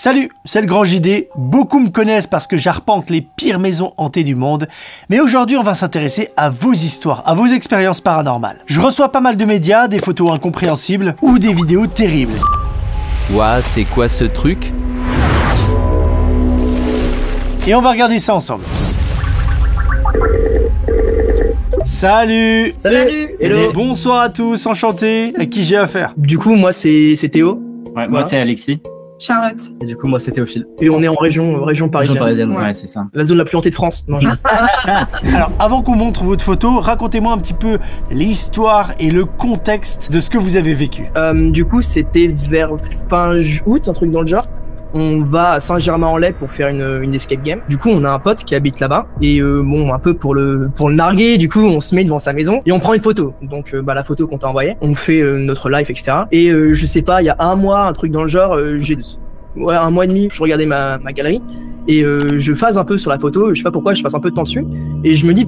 Salut, c'est le Grand JD. Beaucoup me connaissent parce que j'arpente les pires maisons hantées du monde. Mais aujourd'hui, on va s'intéresser à vos histoires, à vos expériences paranormales. Je reçois pas mal de médias, des photos incompréhensibles ou des vidéos terribles. Ouah, c'est quoi ce truc? Et on va regarder ça ensemble. Salut. Salut. Hello. Bonsoir à tous, enchanté. À qui j'ai affaire? Du coup, moi, c'est Théo. Ouais, moi Voilà. c'est Alexis. Charlotte. Et du coup, moi, c'est Théophile. Et on est en région parisienne. Ouais. Ouais, c'est ça. La zone la plus hantée de France. Non, Alors, avant qu'on montre votre photo, racontez-moi un petit peu l'histoire et le contexte de ce que vous avez vécu. Du coup, c'était vers fin août, un truc dans le genre. On va à Saint-Germain-en-Laye pour faire une escape game. Du coup, on a un pote qui habite là-bas. Et bon, un peu pour le narguer, du coup, on se met devant sa maison et on prend une photo. Donc, la photo qu'on t'a envoyée. On fait notre live, etc. Et je sais pas, il y a un mois, un truc dans le genre, ouais, un mois et demi, je regardais ma galerie. Et je phase un peu sur la photo. Je sais pas pourquoi, je passe un peu de temps dessus. Et je me dis,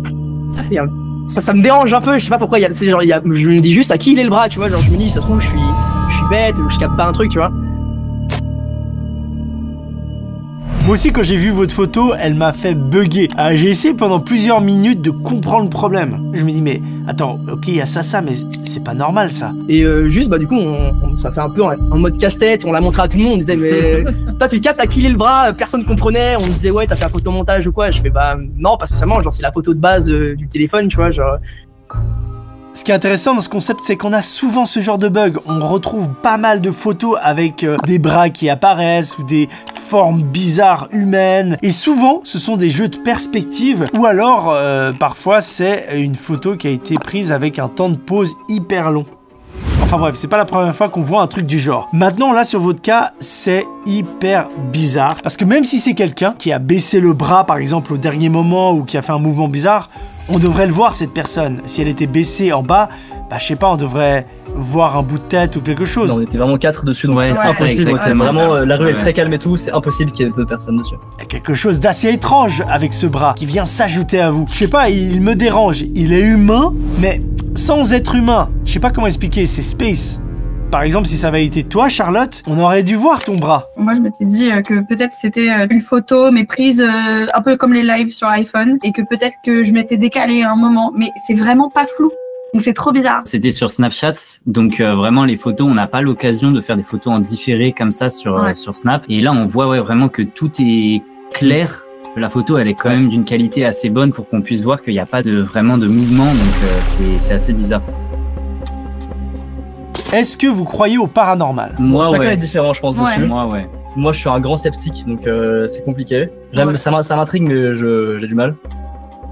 ça me dérange un peu. Je sais pas pourquoi. Je me dis juste à qui il est le bras, tu vois. Genre, je me dis, ça se trouve, je suis bête, je capte pas un truc, tu vois. Moi aussi, quand j'ai vu votre photo, elle m'a fait bugger. J'ai essayé pendant plusieurs minutes de comprendre le problème. Je me dis, mais attends, ok, il y a ça, mais c'est pas normal ça. Et juste, du coup, ça fait un peu en mode casse-tête, on l'a montré à tout le monde, on disait, mais toi, tu le captes, à qui il est le bras, personne comprenait, on disait, ouais, t'as fait un photomontage ou quoi? Je fais, non, pas spécialement, genre, c'est la photo de base du téléphone, tu vois, genre. Ce qui est intéressant dans ce concept, c'est qu'on a souvent ce genre de bug. On retrouve pas mal de photos avec des bras qui apparaissent ou des formes bizarres humaines. Et souvent, ce sont des jeux de perspective ou alors, parfois, c'est une photo qui a été prise avec un temps de pause hyper long. Enfin bref, c'est pas la première fois qu'on voit un truc du genre. Maintenant, là, sur votre cas, c'est hyper bizarre. Parce que même si c'est quelqu'un qui a baissé le bras, par exemple, au dernier moment ou qui a fait un mouvement bizarre, on devrait le voir, cette personne. Si elle était baissée en bas, je sais pas, on devrait voir un bout de tête ou quelque chose. Non, on était vraiment 4 dessus, donc Ouais, c'est c'est impossible. exactement Vraiment, ça. la rue Ouais. est très calme et tout, c'est impossible qu'il y ait 2 personnes dessus. Il y a quelque chose d'assez étrange avec ce bras qui vient s'ajouter à vous. Je sais pas, il me dérange. Il est humain, mais sans être humain. Je sais pas comment expliquer, c'est space. Par exemple, si ça avait été toi, Charlotte, on aurait dû voir ton bras. Moi, je m'étais dit que peut-être c'était une photo, mais prise un peu comme les lives sur iPhone, et que peut-être que je m'étais décalée à un moment, mais c'est vraiment pas flou. Donc c'est trop bizarre. C'était sur Snapchat, donc vraiment les photos, on n'a pas l'occasion de faire des photos en différé comme ça sur Snap. Et là, on voit vraiment que tout est clair. La photo, elle est quand même d'une qualité assez bonne pour qu'on puisse voir qu'il n'y a pas vraiment de mouvement, donc c'est assez bizarre. Est-ce que vous croyez au paranormal? Moi, Chacun ouais. est différent, je pense, Ouais. dessus. Moi, ouais. Moi, je suis un grand sceptique, donc c'est compliqué. Ouais. Ça m'intrigue, mais j'ai du mal.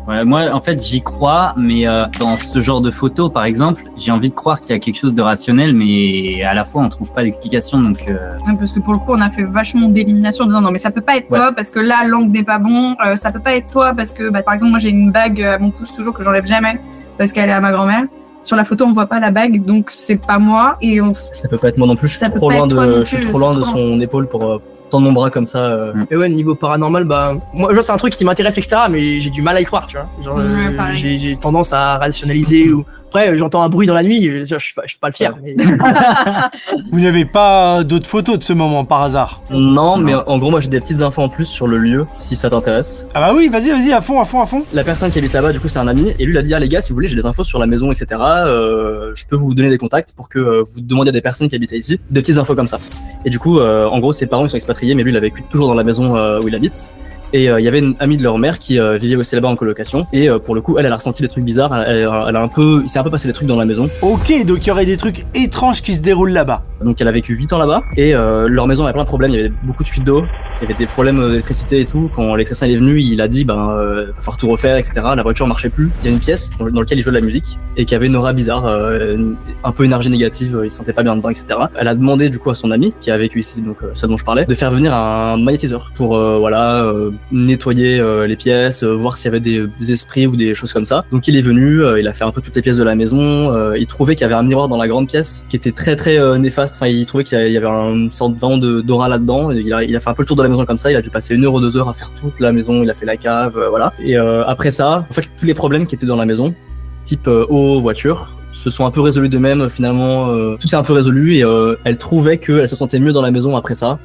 Ouais, moi, en fait, j'y crois, mais dans ce genre de photos, par exemple, j'ai envie de croire qu'il y a quelque chose de rationnel, mais à la fois, on trouve pas d'explication, donc... Ouais, parce que pour le coup, on a fait vachement d'élimination en disant non, mais ça peut pas être toi parce que là, l'angle n'est pas bon. Ça peut pas être toi parce que, par exemple, moi j'ai une bague à mon pouce toujours que j'enlève jamais parce qu'elle est à ma grand-mère. Sur la photo, on voit pas la bague, donc c'est pas moi. Et Ça peut pas être moi non plus, je Ça suis peut trop pas loin être toi non je suis plus, trop loin c'est de trop son épaule pour tendre mon bras comme ça. Et ouais, niveau paranormal, moi, genre, c'est un truc qui m'intéresse, etc., mais j'ai du mal à y croire, tu vois. Genre, Ouais, pareil. j'ai tendance à rationaliser ou. Après, j'entends un bruit dans la nuit, je suis pas le fier. Mais... Vous n'avez pas d'autres photos de ce moment par hasard? Non, mais en gros, moi j'ai des petites infos en plus sur le lieu, si ça t'intéresse. Ah bah oui, vas-y, à fond. La personne qui habite là-bas, du coup, c'est un ami, et lui, il a dit, ah les gars, si vous voulez, j'ai des infos sur la maison, etc. Je peux vous donner des contacts pour que vous demandiez à des personnes qui habitaient ici, des petites infos comme ça. Et du coup, en gros, ses parents, ils sont expatriés, mais lui, il a vécu toujours dans la maison où il habite. Et il y avait une amie de leur mère qui vivait aussi là-bas en colocation. Et pour le coup, elle a ressenti des trucs bizarres. Il s'est un peu passé des trucs dans la maison. Ok, donc il y aurait des trucs étranges qui se déroulent là-bas. Donc elle a vécu 8 ans là-bas. Et leur maison avait plein de problèmes. Il y avait beaucoup de fuites d'eau. Il y avait des problèmes d'électricité et tout. Quand l'électricien est venu, il a dit, va falloir tout refaire, etc. La voiture marchait plus. Il y a une pièce dans laquelle il jouait de la musique et qui avait une aura bizarre, un peu énergie négative. Il se sentait pas bien dedans, etc. Elle a demandé du coup à son ami qui a vécu ici, donc ça dont je parlais, de faire venir un magnétiseur pour nettoyer les pièces, voir s'il y avait des esprits ou des choses comme ça. Donc il est venu, il a fait un peu toutes les pièces de la maison. Il trouvait qu'il y avait un miroir dans la grande pièce qui était très très néfaste. Enfin, il trouvait qu'il y avait une sorte vraiment d'aura là-dedans. Il a fait un peu le tour de la maison comme ça. Il a dû passer 1 heure ou 2 heures à faire toute la maison. Il a fait la cave, voilà. Et après ça, en fait, tous les problèmes qui étaient dans la maison, type eau, voiture, se sont un peu résolus d'eux-mêmes. Finalement, tout s'est un peu résolu et elle trouvait qu'elle se sentait mieux dans la maison après ça.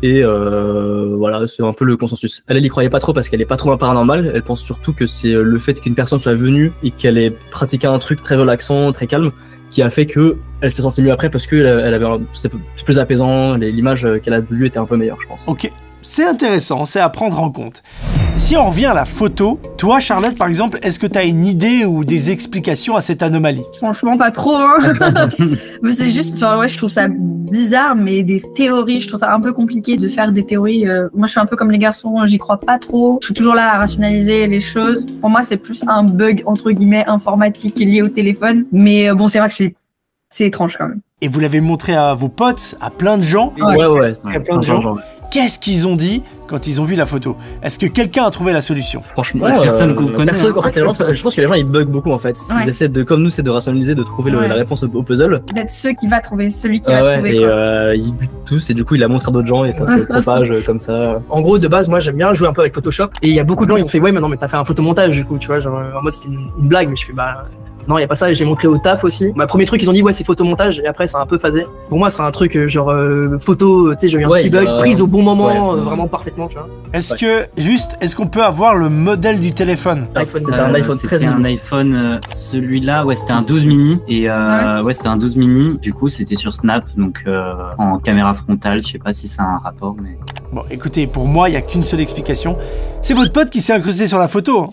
Et voilà, c'est un peu le consensus. Elle y croyait pas trop parce qu'elle est pas trop dans le paranormal. Elle pense surtout que c'est le fait qu'une personne soit venue et qu'elle ait pratiqué un truc très relaxant, très calme, qui a fait que elle s'est sentie mieux après parce que elle avait c'est plus apaisant. L'image qu'elle a vue était un peu meilleure, je pense. Ok. C'est intéressant, c'est à prendre en compte. Si on revient à la photo, toi Charlotte par exemple, est-ce que tu as une idée ou des explications à cette anomalie? Franchement, pas trop. Hein. Mais c'est juste, genre, ouais, je trouve ça bizarre, mais des théories, je trouve ça un peu compliqué de faire des théories. Moi, je suis un peu comme les garçons, j'y crois pas trop. Je suis toujours là à rationaliser les choses. Pour moi, c'est plus un bug, entre guillemets, informatique lié au téléphone. Mais bon, c'est vrai que c'est étrange quand même. Et vous l'avez montré à vos potes, à plein de gens. Ouais. À plein de gens. Qu'est-ce qu'ils ont dit quand ils ont vu la photo? Est-ce que quelqu'un a trouvé la solution? Franchement, personne connaît. En fait, je pense que les gens ils bug beaucoup en fait. Ils essaient de, comme nous, c'est de rationaliser, de trouver la réponse au puzzle. D'être celui qui va trouver. Et ils butent tous et du coup il la montre à d'autres gens et ça se propage comme ça. En gros, de base, moi j'aime bien jouer un peu avec Photoshop et il y a beaucoup de gens ils ont fait ouais mais non mais t'as fait un photomontage du coup tu vois genre en mode c'était une blague mais je fais bah non, y a pas ça, j'ai montré au taf aussi. Premier truc, ils ont dit ouais, c'est photomontage et après, c'est un peu phasé. Pour moi, c'est un truc genre photo, tu sais, j'ai eu un petit bug, prise au bon moment, vraiment parfaitement, tu vois. Est-ce qu'on peut avoir le modèle du téléphone? C'était un iPhone 13 C'était un iPhone, celui-là, ouais, c'était un 12 mini. Et ouais, c'était un 12 mini. Du coup, c'était sur Snap, donc en caméra frontale. Je sais pas si ça a un rapport, mais. Bon, écoutez, pour moi, il y a qu'une seule explication. C'est votre pote qui s'est incrusté sur la photo.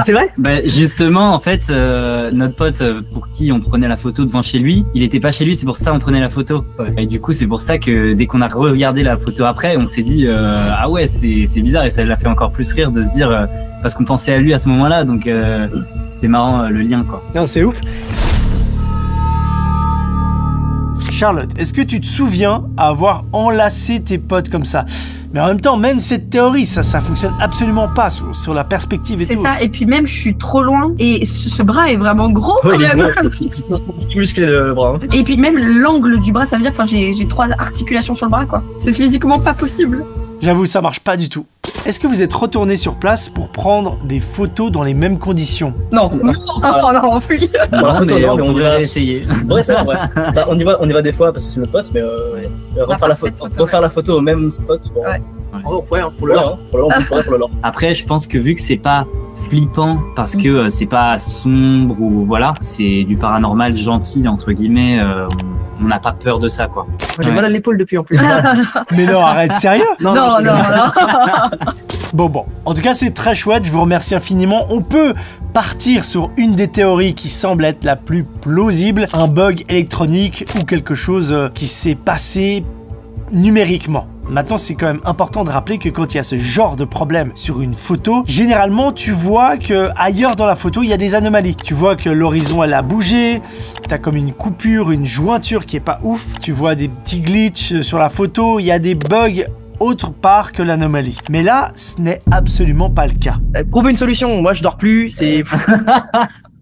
C'est vrai? Bah, justement, en fait, notre pote pour qui on prenait la photo devant chez lui, il était pas chez lui, c'est pour ça qu'on prenait la photo. Et du coup, c'est pour ça que dès qu'on a regardé la photo après, on s'est dit ah ouais, c'est bizarre et ça l'a fait encore plus rire de se dire parce qu'on pensait à lui à ce moment-là, donc c'était marrant le lien quoi. Non, c'est ouf. Charlotte, est-ce que tu te souviens avoir enlacé tes potes comme ça? Mais en même temps, même cette théorie, ça fonctionne absolument pas sur la perspective et tout. C'est ça, et puis même, je suis trop loin, et ce bras est vraiment gros. Ouais, il est musclé le bras. Hein. Et puis même l'angle du bras, ça veut dire que j'ai 3 articulations sur le bras, quoi. C'est physiquement pas possible. J'avoue, ça marche pas du tout. Est-ce que vous êtes retourné sur place pour prendre des photos dans les mêmes conditions? Non. On fuit. Non, mais on pourrait essayer. Ouais, c'est vrai. Bah, on y va des fois parce que c'est notre pote, mais refaire la photo au même spot. Bon. Ouais. Pour le lore. Pour le lore. Après, je pense que vu que c'est pas flippant parce que c'est pas sombre ou voilà, c'est du paranormal gentil entre guillemets, on n'a pas peur de ça quoi. Moi, j'ai mal à l'épaule depuis en plus. Mais non, arrête, sérieux? Non. Bon. En tout cas, c'est très chouette. Je vous remercie infiniment. On peut partir sur une des théories qui semble être la plus plausible. Un bug électronique ou quelque chose qui s'est passé numériquement. Maintenant, c'est quand même important de rappeler que quand il y a ce genre de problème sur une photo, généralement, tu vois que ailleurs dans la photo, il y a des anomalies. Tu vois que l'horizon, elle a bougé, t'as comme une coupure, une jointure qui est pas ouf, tu vois des petits glitches sur la photo, il y a des bugs autre part que l'anomalie. Mais là, ce n'est absolument pas le cas. Trouver une solution, moi je dors plus, c'est...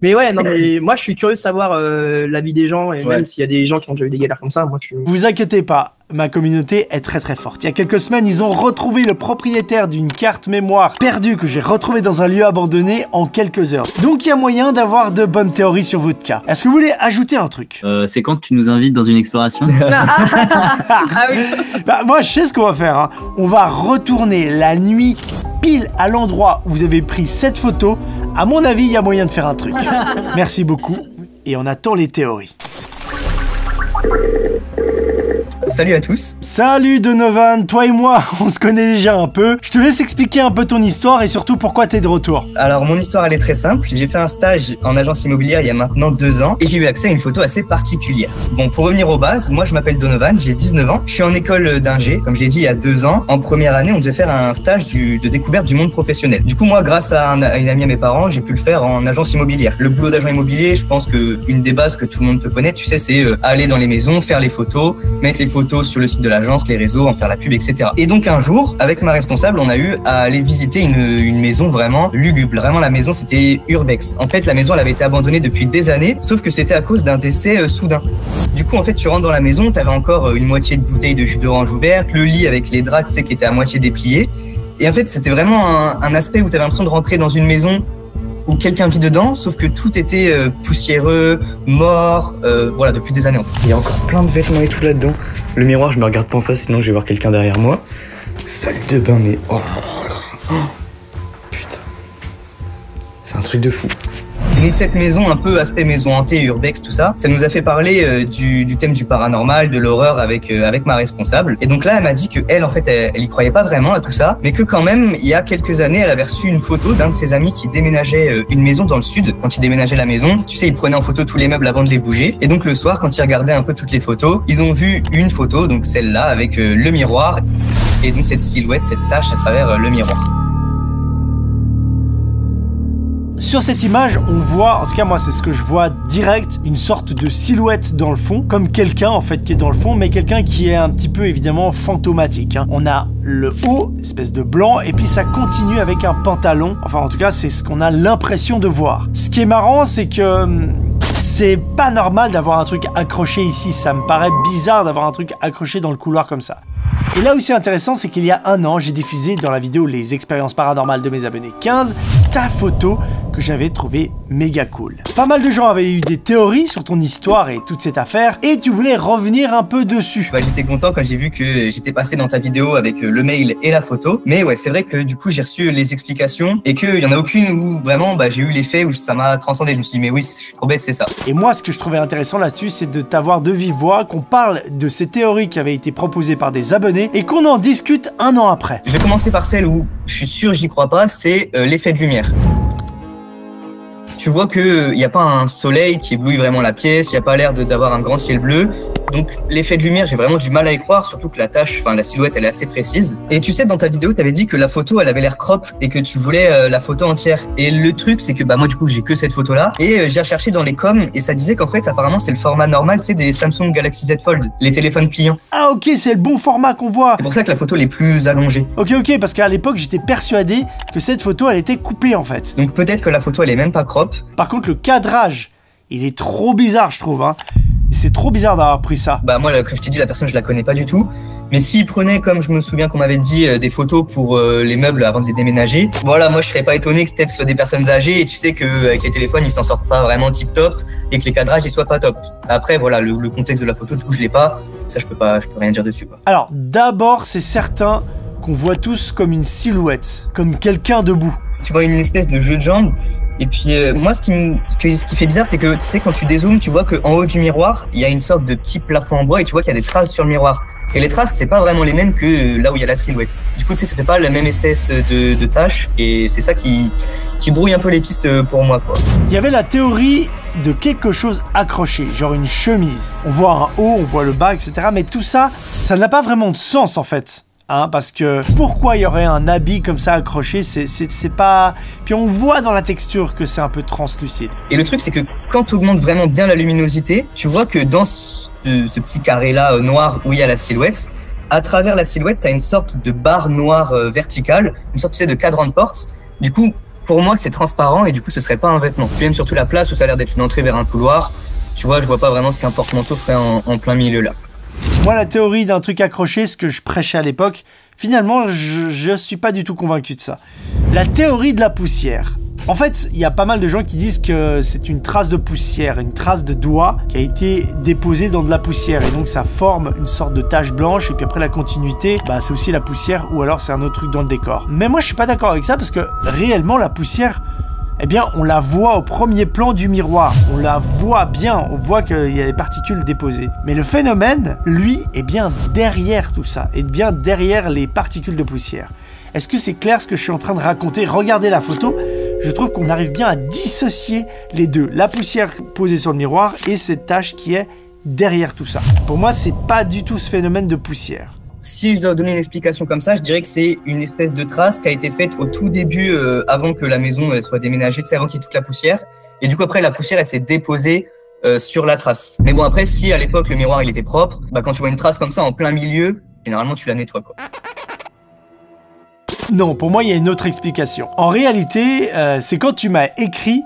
Mais ouais, non, mais moi je suis curieux de savoir l'avis des gens et même s'il y a des gens qui ont déjà eu des galères comme ça, moi je suis... Vous inquiétez pas, ma communauté est très très forte. Il y a quelques semaines, ils ont retrouvé le propriétaire d'une carte mémoire perdue que j'ai retrouvée dans un lieu abandonné en quelques heures. Donc il y a moyen d'avoir de bonnes théories sur votre cas. Est-ce que vous voulez ajouter un truc? C'est quand tu nous invites dans une exploration? Ah oui. Bah, moi je sais ce qu'on va faire. Hein. On va retourner la nuit pile à l'endroit où vous avez pris cette photo. À mon avis, il y a moyen de faire un truc. Merci beaucoup et on attend les théories. Salut à tous. Salut Donovan, toi et moi, on se connaît déjà un peu. Je te laisse expliquer un peu ton histoire et surtout pourquoi t'es de retour. Alors mon histoire elle est très simple, j'ai fait un stage en agence immobilière il y a maintenant 2 ans et j'ai eu accès à une photo assez particulière. Bon, pour revenir aux bases, moi je m'appelle Donovan, j'ai 19 ans, je suis en école d'ingé, comme je l'ai dit il y a 2 ans. En première année on devait faire un stage de découverte du monde professionnel. Du coup moi grâce à une amie à mes parents, j'ai pu le faire en agence immobilière. Le boulot d'agent immobilier, je pense que une des bases que tout le monde peut connaître, tu sais, c'est aller dans les maisons, faire les photos, mettre les photos sur le site de l'agence, les réseaux, en faire la pub, etc. Et donc un jour, avec ma responsable, on a eu à aller visiter une maison vraiment lugubre. Vraiment la maison c'était urbex. En fait la maison elle avait été abandonnée depuis des années, sauf que c'était à cause d'un décès soudain. Du coup en fait tu rentres dans la maison, t'avais encore une moitié de bouteille de jus d'orange ouverte, le lit avec les draps tu sais qui était à moitié déplié. Et en fait c'était vraiment un aspect où t'avais l'impression de rentrer dans une maison où quelqu'un vit dedans, sauf que tout était poussiéreux, mort, voilà, depuis des années en fait. Il y a encore plein de vêtements et tout là-dedans. Le miroir, je me regarde pas en face, sinon je vais voir quelqu'un derrière moi. Salle de bain, mais oh là là. Oh. Putain. C'est un truc de fou. Et donc cette maison, un peu aspect maison hantée, urbex, tout ça, ça nous a fait parler du thème du paranormal, de l'horreur avec ma responsable. Et donc là, elle m'a dit que elle, en fait, elle y croyait pas vraiment à tout ça, mais que quand même, il y a quelques années, elle avait reçu une photo d'un de ses amis qui déménageait une maison dans le sud. Quand il déménageait la maison, tu sais, il prenait en photo tous les meubles avant de les bouger. Et donc le soir, quand ils regardaient un peu toutes les photos, ils ont vu une photo, donc celle-là, avec le miroir, et donc cette silhouette, cette tache à travers le miroir. Sur cette image, on voit, en tout cas moi c'est ce que je vois direct, une sorte de silhouette dans le fond, comme quelqu'un en fait qui est dans le fond, mais quelqu'un qui est un petit peu évidemment fantomatique. Hein. On a le haut, espèce de blanc, et puis ça continue avec un pantalon. Enfin en tout cas c'est ce qu'on a l'impression de voir. Ce qui est marrant c'est que c'est pas normal d'avoir un truc accroché ici, ça me paraît bizarre d'avoir un truc accroché dans le couloir comme ça. Et là aussi intéressant, c'est qu'il y a un an, j'ai diffusé dans la vidéo Les expériences paranormales de mes abonnés 15, ta photo que j'avais trouvé méga cool. Pas mal de gens avaient eu des théories sur ton histoire et toute cette affaire, et tu voulais revenir un peu dessus. Bah, j'étais content quand j'ai vu que j'étais passé dans ta vidéo avec le mail et la photo, mais ouais, c'est vrai que du coup j'ai reçu les explications, et qu'il y en a aucune où vraiment j'ai eu l'effet où ça m'a transcendé. Je me suis dit mais oui, je suis trop bête, c'est ça. Et moi ce que je trouvais intéressant là-dessus, c'est de t'avoir de vive voix, qu'on parle de ces théories qui avaient été proposées par des abonnés, et qu'on en discute un an après. Je vais commencer par celle où je suis sûr j'y crois pas, c'est l'effet de lumière. Tu vois qu'il n'y a pas un soleil qui éblouit vraiment la pièce, il n'y a pas l'air d'avoir un grand ciel bleu. Donc l'effet de lumière, j'ai vraiment du mal à y croire, surtout que la tâche, enfin la silhouette, elle est assez précise. Et tu sais, dans ta vidéo, tu avais dit que la photo, elle avait l'air crop et que tu voulais la photo entière. Et le truc, c'est que moi du coup, j'ai que cette photo-là. Et j'ai recherché dans les coms et ça disait qu'en fait, apparemment, c'est le format normal, tu sais, des Samsung Galaxy Z Fold, les téléphones pliants. Ah ok, c'est le bon format qu'on voit. C'est pour ça que la photo elle est plus allongée. Ok, parce qu'à l'époque, j'étais persuadé que cette photo, elle était coupée en fait. Donc peut-être que la photo, elle est même pas crop. Par contre, le cadrage, il est trop bizarre, je trouve, hein. C'est trop bizarre d'avoir pris ça. Moi, comme je t'ai dit, la personne, je la connais pas du tout. Mais s'il prenait, comme je me souviens qu'on m'avait dit, des photos pour les meubles avant de les déménager, voilà, moi, je serais pas étonné que peut-être ce soit des personnes âgées et tu sais qu'avec les téléphones, ils s'en sortent pas vraiment tip-top et que les cadrages, ils soient pas top. Après, voilà, le contexte de la photo, du coup, je l'ai pas. Ça, je peux rien dire dessus, quoi. Alors, d'abord, c'est certain qu'on voit tous comme une silhouette, comme quelqu'un debout. Tu vois une espèce de jeu de jambes. Et puis moi, ce qui fait bizarre, c'est que tu sais, quand tu dézoomes, tu vois qu'en haut du miroir, il y a une sorte de petit plafond en bois et tu vois qu'il y a des traces sur le miroir. Et les traces, c'est pas vraiment les mêmes que là où il y a la silhouette. Du coup, tu sais, ça fait pas la même espèce de tâche et c'est ça qui brouille un peu les pistes pour moi, quoi. Il y avait la théorie de quelque chose accroché, genre une chemise. On voit un haut, on voit le bas, etc. Mais tout ça, ça n'a pas vraiment de sens en fait. Hein, parce que pourquoi il y aurait un habit comme ça accroché, c'est pas... Puis on voit dans la texture que c'est un peu translucide. Et le truc, c'est que quand tu augmentes vraiment bien la luminosité, tu vois que dans ce petit carré-là noir où il y a la silhouette, à travers la silhouette, tu as une sorte de barre noire verticale, une sorte, tu sais, de cadran de porte. Du coup, pour moi, c'est transparent et du coup, ce serait pas un vêtement. Puis même surtout la place où ça a l'air d'être une entrée vers un couloir, tu vois, je vois pas vraiment ce qu'un porte-manteau ferait en plein milieu là. Moi, la théorie d'un truc accroché, ce que je prêchais à l'époque, finalement, je suis pas du tout convaincu de ça. La théorie de la poussière. En fait, il y a pas mal de gens qui disent que c'est une trace de poussière, une trace de doigt qui a été déposée dans de la poussière. Et donc, ça forme une sorte de tache blanche. Et puis après, la continuité, c'est aussi la poussière ou alors c'est un autre truc dans le décor. Mais moi, je suis pas d'accord avec ça parce que réellement, la poussière... Eh bien, on la voit au premier plan du miroir. On la voit bien, on voit qu'il y a des particules déposées. Mais le phénomène, lui, est bien derrière tout ça, est bien derrière les particules de poussière. Est-ce que c'est clair ce que je suis en train de raconter? Regardez la photo, je trouve qu'on arrive bien à dissocier les deux. La poussière posée sur le miroir et cette tache qui est derrière tout ça. Pour moi, c'est pas du tout ce phénomène de poussière. Si je dois donner une explication comme ça, je dirais que c'est une espèce de trace qui a été faite au tout début, avant que la maison soit déménagée, tu sais, avant qu'il y ait toute la poussière. Et du coup, après, la poussière, elle s'est déposée sur la trace. Mais bon, après, si à l'époque, le miroir, il était propre, quand tu vois une trace comme ça en plein milieu, généralement, tu la nettoies, quoi. Non, pour moi, il y a une autre explication. En réalité, c'est quand tu m'as écrit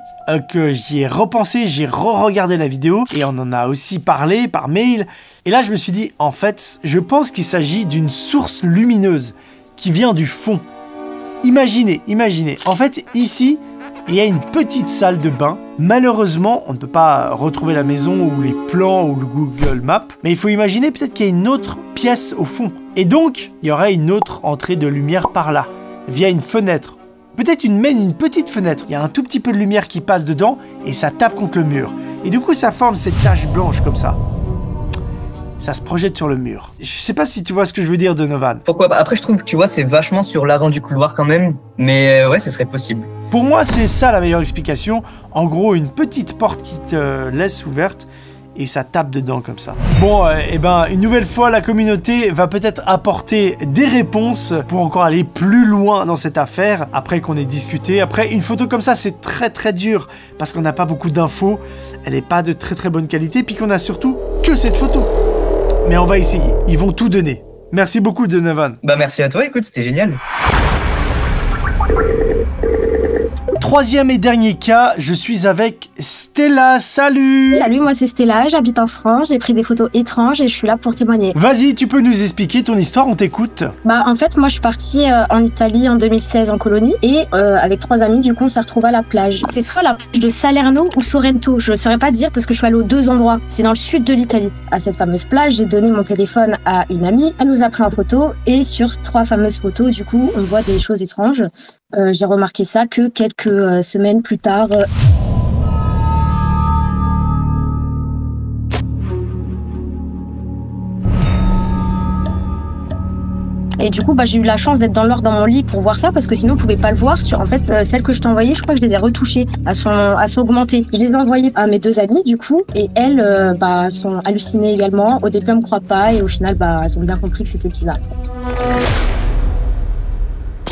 que j'y ai repensé, j'ai re-regardé la vidéo et on en a aussi parlé par mail. Et là, je me suis dit, en fait, je pense qu'il s'agit d'une source lumineuse qui vient du fond. Imaginez. En fait, ici, il y a une petite salle de bain. Malheureusement, on ne peut pas retrouver la maison ou les plans ou le Google Maps, mais il faut imaginer peut-être qu'il y a une autre pièce au fond. Et donc, il y aurait une autre entrée de lumière par là, via une fenêtre. Peut-être même une petite fenêtre. Il y a un tout petit peu de lumière qui passe dedans et ça tape contre le mur. Et du coup, ça forme cette tache blanche comme ça. Ça se projette sur le mur. Je sais pas si tu vois ce que je veux dire, Donovan. Pourquoi pas? Après, je trouve que tu vois, c'est vachement sur l'avant du couloir quand même. Mais ouais, ce serait possible. Pour moi, c'est ça la meilleure explication. En gros, une petite porte qui te laisse ouverte et ça tape dedans comme ça. Bon, une nouvelle fois, la communauté va peut-être apporter des réponses pour encore aller plus loin dans cette affaire, après qu'on ait discuté. Après, une photo comme ça, c'est très dur, parce qu'on n'a pas beaucoup d'infos, elle n'est pas de très bonne qualité, puis qu'on a surtout que cette photo. Mais on va essayer, ils vont tout donner. Merci beaucoup, Donovan. Bah merci à toi, écoute, c'était génial. Troisième et dernier cas, je suis avec Stella. Salut! Salut, moi c'est Stella, j'habite en France, j'ai pris des photos étranges et je suis là pour témoigner. Vas-y, tu peux nous expliquer ton histoire, on t'écoute. En fait, moi je suis partie en Italie en 2016 en colonie et avec 3 amis, du coup on s'est retrouvés à la plage. C'est soit la plage de Salerno ou Sorrento, je ne saurais pas dire parce que je suis allée aux 2 endroits. C'est dans le sud de l'Italie. À cette fameuse plage, j'ai donné mon téléphone à une amie, elle nous a pris en photo et sur 3 fameuses photos, du coup, on voit des choses étranges. J'ai remarqué ça que quelques semaines plus tard. Et du coup, j'ai eu la chance d'être dans l'heure dans mon lit pour voir ça parce que sinon on pouvait pas le voir. En fait, celles que je t'ai envoyées, je crois que je les ai retouchées à son augmenté. Je les ai envoyées à mes 2 amies du coup et elles sont hallucinées également. Au début, elles me croient pas et au final, elles ont bien compris que c'était bizarre.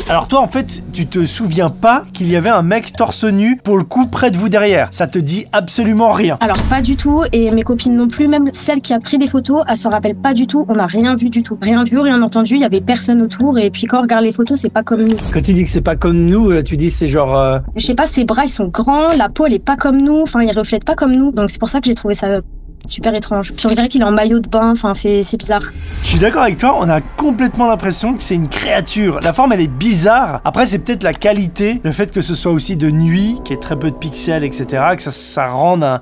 Alors toi, en fait, tu te souviens pas qu'il y avait un mec torse nu, pour le coup, près de vous derrière. Ça te dit absolument rien. Alors pas du tout, et mes copines non plus, même celle qui a pris des photos, elle s'en rappelle pas du tout, on n'a rien vu du tout. Rien vu, rien entendu, il y avait personne autour, et puis quand on regarde les photos, c'est pas comme nous. Quand tu dis que c'est pas comme nous, tu dis c'est genre... Je sais pas, ses bras ils sont grands, la peau elle est pas comme nous, enfin ils reflètent pas comme nous, donc c'est pour ça que j'ai trouvé ça super étrange. Puis on dirait qu'il est en maillot de bain, enfin c'est bizarre. Je suis d'accord avec toi, on a complètement l'impression que c'est une créature. La forme elle est bizarre. Après c'est peut-être la qualité, le fait que ce soit aussi de nuit, qu'il y ait très peu de pixels, etc. Que ça rende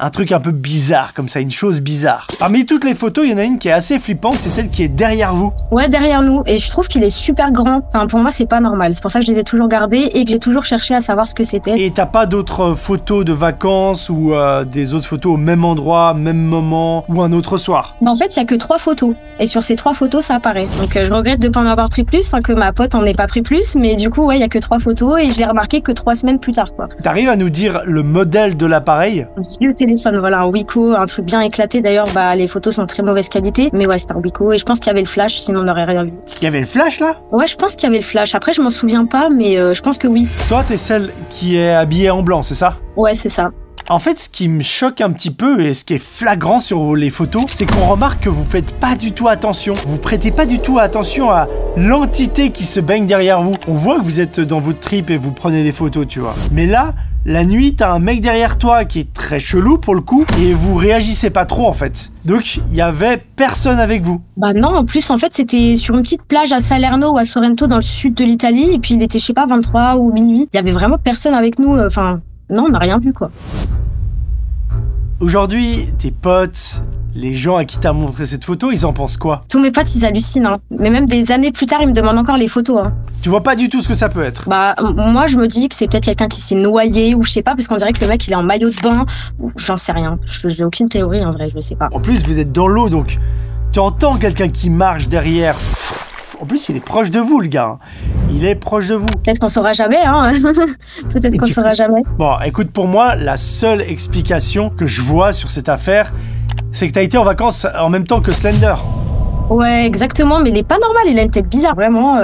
un truc un peu bizarre, comme ça, une chose bizarre. Parmi toutes les photos, il y en a une qui est assez flippante, c'est celle qui est derrière vous. Ouais, derrière nous, et je trouve qu'il est super grand. Enfin, pour moi, c'est pas normal. C'est pour ça que je les ai toujours gardés et que j'ai toujours cherché à savoir ce que c'était. Et t'as pas d'autres photos de vacances ou des autres photos au même endroit, même moment ou un autre soir? En fait, il y a que 3 photos. Et sur ces 3 photos, ça apparaît. Donc, je regrette de pas en avoir pris plus, enfin que ma pote en ait pas pris plus, mais du coup, ouais, il y a que 3 photos et je l'ai remarqué que 3 semaines plus tard, quoi. T'arrives à nous dire le modèle de l'appareil? Vieux téléphone, voilà, un Wiko, un truc bien éclaté. D'ailleurs, les photos sont de très mauvaise qualité, mais ouais, c'était un Wiko et je pense qu'il y avait le flash, sinon on n'aurait rien vu. Il y avait le flash là? Ouais, je pense qu'il y avait le flash. Après, je m'en souviens pas, mais je pense que oui. Toi, t'es celle qui est habillée en blanc, c'est ça? Ouais, c'est ça. En fait, ce qui me choque un petit peu et ce qui est flagrant sur les photos, c'est qu'on remarque que vous faites pas du tout attention. Vous prêtez pas du tout attention à l'entité qui se baigne derrière vous. On voit que vous êtes dans votre trip et vous prenez des photos, tu vois. Mais là, la nuit, t'as un mec derrière toi qui est très chelou pour le coup et vous réagissez pas trop en fait. Donc, il y avait personne avec vous. Non, en plus, en fait, c'était sur une petite plage à Salerno ou à Sorrento dans le sud de l'Italie et puis il était, je sais pas, 23 ou minuit. Il y avait vraiment personne avec nous. Enfin, non, on n'a rien vu quoi. Aujourd'hui, tes potes, les gens à qui t'as montré cette photo, ils en pensent quoi? Tous mes potes, ils hallucinent. Hein. Mais même des années plus tard, ils me demandent encore les photos. Hein. Tu vois pas du tout ce que ça peut être? Moi, je me dis que c'est peut-être quelqu'un qui s'est noyé ou je sais pas, parce qu'on dirait que le mec, il est en maillot de bain ou j'en sais rien. J'ai aucune théorie en vrai, je sais pas. En plus, vous êtes dans l'eau, donc tu entends quelqu'un qui marche derrière. En plus, il est proche de vous, le gars. Il est proche de vous. Peut-être qu'on saura jamais, hein. Peut-être qu'on saura jamais. Bon, écoute, pour moi, la seule explication que je vois sur cette affaire, c'est que t'as été en vacances en même temps que Slender. Ouais, exactement, mais il est pas normal, il a une tête bizarre, vraiment,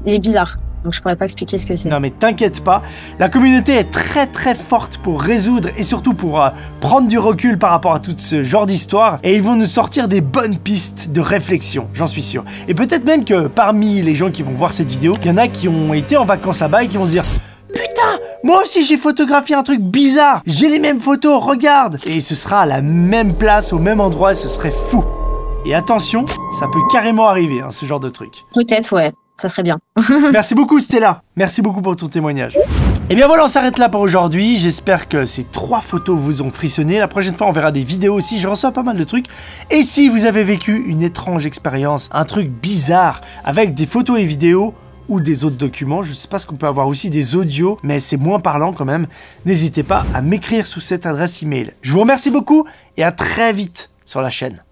il est bizarre. Donc je pourrais pas expliquer ce que c'est. Non mais t'inquiète pas, la communauté est très forte pour résoudre et surtout pour prendre du recul par rapport à tout ce genre d'histoire et ils vont nous sortir des bonnes pistes de réflexion, j'en suis sûr. Et peut-être même que parmi les gens qui vont voir cette vidéo, il y en a qui ont été en vacances là-bas et qui vont se dire putain, moi aussi j'ai photographié un truc bizarre, j'ai les mêmes photos, regarde. Et ce sera à la même place, au même endroit, ce serait fou. Et attention, ça peut carrément arriver, hein, ce genre de truc. Peut-être, ouais. ça serait bien. Merci beaucoup Stella, merci beaucoup pour ton témoignage. Et bien voilà, on s'arrête là pour aujourd'hui. J'espère que ces 3 photos vous ont frissonné. La prochaine fois on verra des vidéos aussi, je reçois pas mal de trucs. Et si vous avez vécu une étrange expérience, un truc bizarre avec des photos et vidéos ou des autres documents, je sais pas ce qu'on peut avoir aussi, des audios, mais c'est moins parlant quand même, n'hésitez pas à m'écrire sous cette adresse email. Je vous remercie beaucoup et à très vite sur la chaîne.